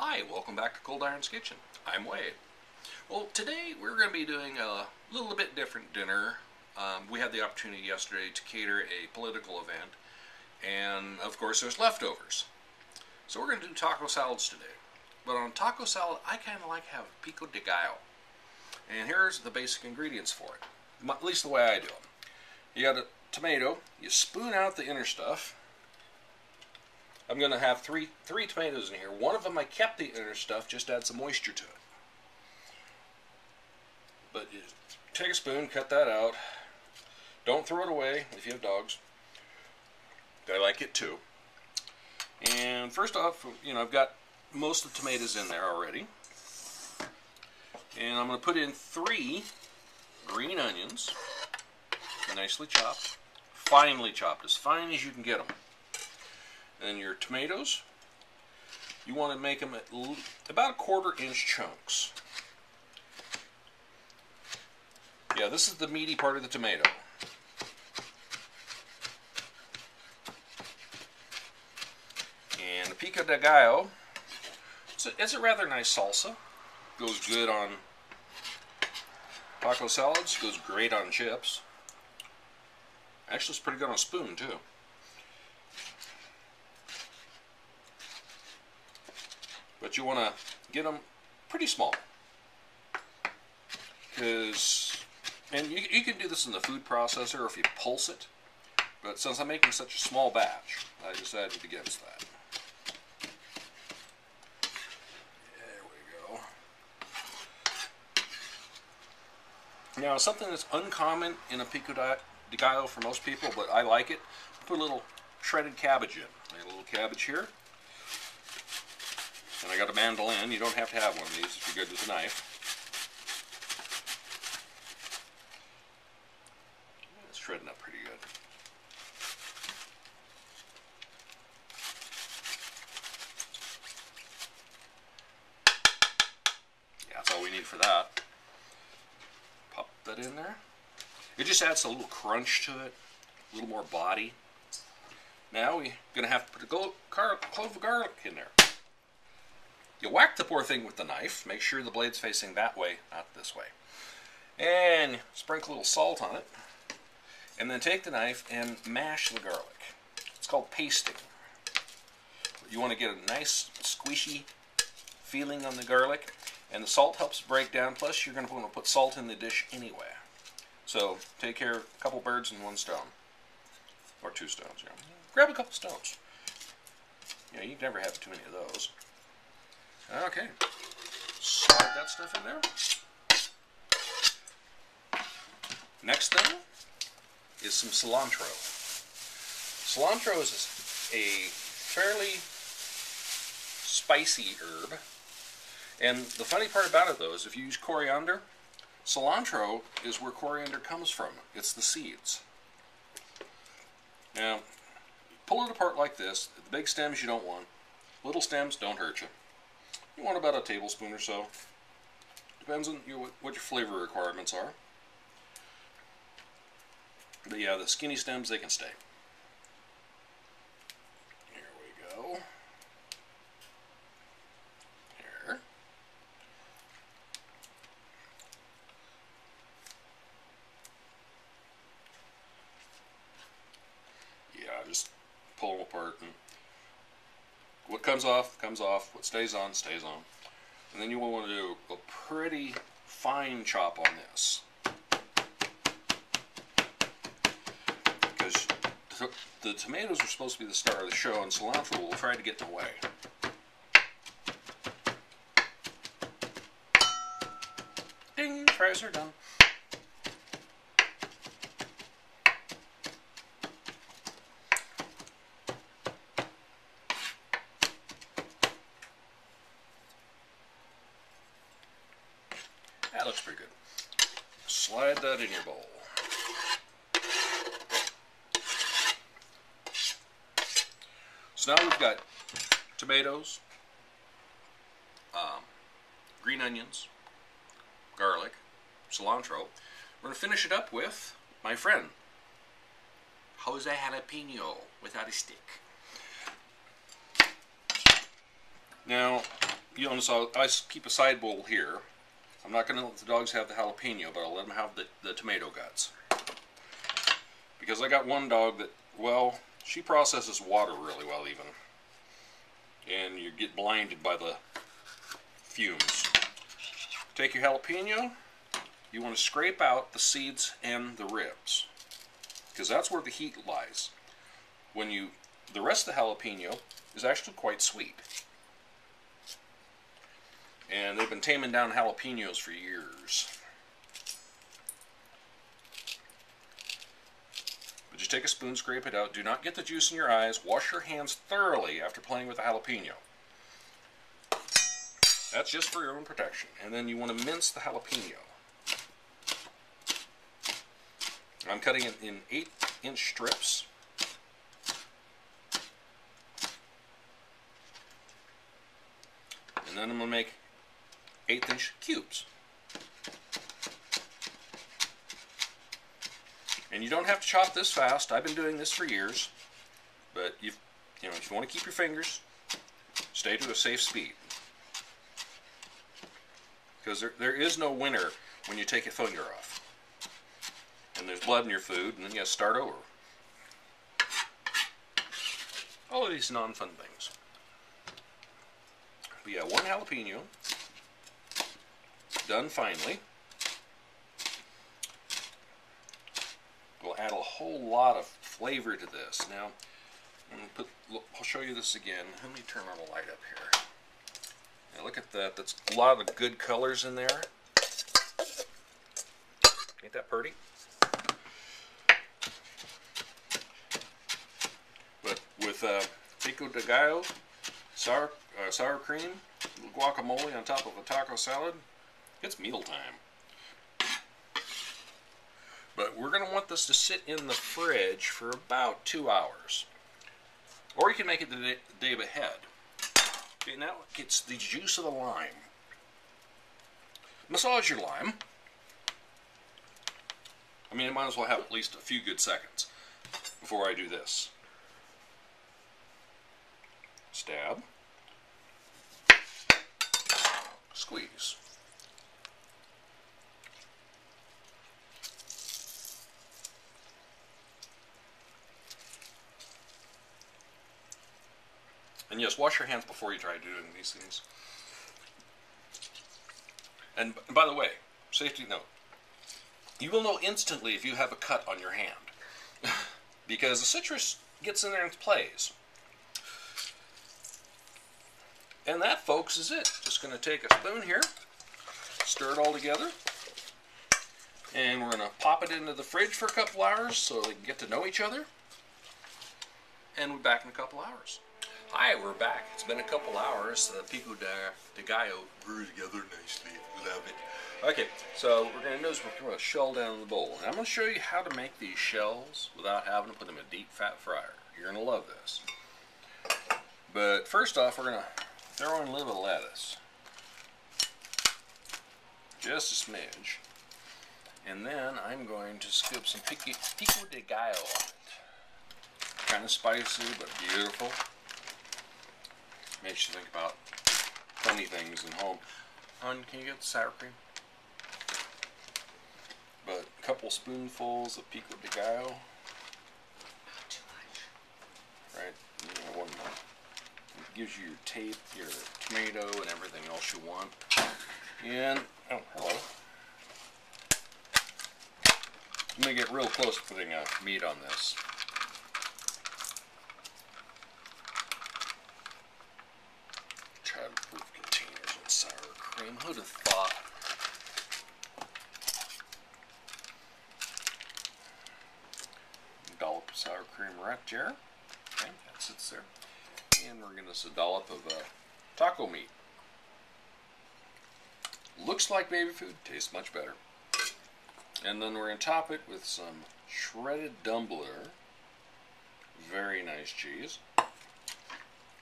Hi, welcome back to Cold Iron's Kitchen. I'm Wade. Well, today we're going to be doing a little bit different dinner. We had the opportunity yesterday to cater a political event, and of course there's leftovers. So we're going to do taco salads today. But on taco salad, I kind of like to have Pico de Gallo. And here's the basic ingredients for it, at least the way I do them. You got a tomato, you spoon out the inner stuff. I'm going to have three tomatoes in here. One of them I kept the inner stuff, just add some moisture to it. But you take a spoon, cut that out. Don't throw it away if you have dogs. They like it too. And first off, I've got most of the tomatoes in there already. And I'm going to put in 3 green onions, nicely chopped, finely chopped, as fine as you can get them. And your tomatoes, you want to make them at about 1/4 inch chunks. Yeah, this is the meaty part of the tomato. And the Pico de Gallo, it's a rather nice salsa. Goes good on taco salads, goes great on chips. Actually, it's pretty good on a spoon too. But you want to get them pretty small, and you can do this in the food processor or if you pulse it, but since I'm making such a small batch, I decided against that. There we go. Now, something that's uncommon in a Pico de Gallo for most people, but I like it, put a little shredded cabbage in. I got a little cabbage here. And I got a mandolin. You don't have to have one of these if you're good with a knife. It's shredding up pretty good. Yeah, that's all we need for that. Pop that in there. It just adds a little crunch to it, a little more body. Now we're going to have to put a clove of garlic in there. You whack the poor thing with the knife. Make sure the blade's facing that way, not this way. And sprinkle a little salt on it. And then take the knife and mash the garlic. It's called pasting. You want to get a nice squishy feeling on the garlic. And the salt helps break down. Plus, you're going to want to put salt in the dish anyway. So, take care of a couple birds in one stone. Or 2 stones, yeah. Grab a couple stones. You can never have too many of those. Okay, slide that stuff in there. Next thing is some cilantro. Cilantro is a fairly spicy herb. And the funny part about it, though, is if you use coriander, cilantro is where coriander comes from. It's the seeds. Now, pull it apart like this. The big stems you don't want. Little stems don't hurt you. You want about a tablespoon or so. Depends on what your flavor requirements are. But yeah, the skinny stems, they can stay. Here we go. Here. Yeah, just pull them apart and what comes off, comes off. What stays on, stays on. And then you will want to do a pretty fine chop on this. Because the tomatoes are supposed to be the star of the show, and cilantro will try to get in the way. Ding! Fries are done. That looks pretty good. Slide that in your bowl. So now we've got tomatoes, green onions, garlic, cilantro. We're going to finish it up with my friend, Jose Jalapeno without a stick. Now, you know, so I keep a side bowl here. I'm not going to let the dogs have the jalapeno, but I'll let them have the tomato guts. Because I got one dog that, well, she processes water really well even. And you get blinded by the fumes. Take your jalapeno. You want to scrape out the seeds and the ribs. Because that's where the heat lies. The rest of the jalapeno is actually quite sweet. And they've been taming down jalapenos for years. But just take a spoon, scrape it out. Do not get the juice in your eyes. Wash your hands thoroughly after playing with the jalapeno. That's just for your own protection. And then you want to mince the jalapeno. I'm cutting it in 8-inch strips. And then I'm going to make 1/8-inch cubes. And you don't have to chop this fast. I've been doing this for years. But if you want to keep your fingers, stay to a safe speed. Because there is no winner when you take a finger off. And there's blood in your food, and then you got to start over. All of these non-fun things. But yeah, 1 jalapeno, done finely. We'll add a whole lot of flavor to this. Now, I'll show you this again. Let me turn on the light up here. Now look at that. That's a lot of good colors in there. Ain't that pretty? But with Pico de Gallo, sour cream, guacamole on top of a taco salad, it's mealtime. But we're going to want this to sit in the fridge for about 2 hours. Or you can make it the day ahead. Okay, now it's the juice of the lime. Massage your lime. I mean, I might as well have at least a few good seconds before I do this. Stab. Squeeze. And yes, wash your hands before you try doing these things. And by the way, safety note, you will know instantly if you have a cut on your hand. Because the citrus gets in there and plays. And that, folks, is it. Just going to take a spoon here, stir it all together, and we're going to pop it into the fridge for a couple hours so they can get to know each other. And we're back in a couple hours. Hi, we're back. It's been a couple hours. The Pico de Gallo grew together nicely. Love it. Okay, so what we're going to do is we're going to shell down in the bowl. And I'm going to show you how to make these shells without having to put them in a deep fat fryer. You're going to love this. But first off, we're going to throw in a little bit of lettuce. Just a smidge. And then I'm going to scoop some Pico de Gallo on it. Kind of spicy, but beautiful. Makes you think about funny things in home. Hon, can you get the sour cream? But a couple spoonfuls of Pico de Gallo. Not too much. Right? Yeah, one more. It gives you your tomato and everything else you want. And, oh, hello. I'm going to get real close to putting meat on this. Child-proof containers with sour cream. Who'd have thought? Dollop of sour cream right there. Okay, that sits there. And we're going to dollop of taco meat. Looks like baby food, tastes much better. And then we're going to top it with some shredded Dumbler. Very nice cheese.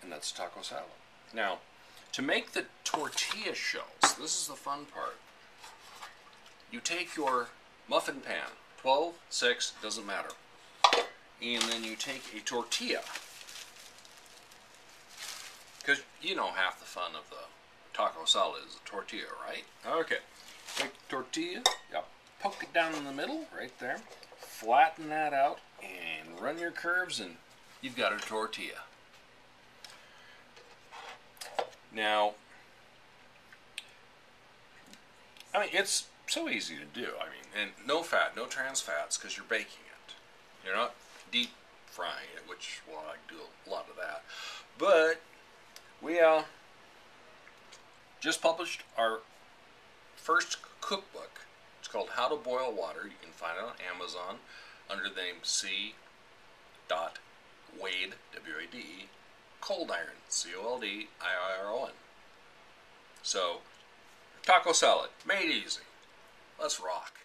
And that's taco salad. Now, to make the tortilla shells, this is the fun part. You take your muffin pan, 12, 6, doesn't matter. And then you take a tortilla. Because you know half the fun of the taco salad is a tortilla, right? Okay. Take the tortilla, poke it down in the middle, right there. Flatten that out and run your curves, and you've got a tortilla. Now, I mean, it's so easy to do. I mean, and no fat, no trans fats, because you're baking it. You're not deep frying it, which, well, I do a lot of that. But we just published our first cookbook. It's called How to Boil Water. You can find it on Amazon under the name C. Wade, W-A-D-E, Cold Iron, C-O-L-D-I-R-O-N. So, taco salad, made easy. Let's rock.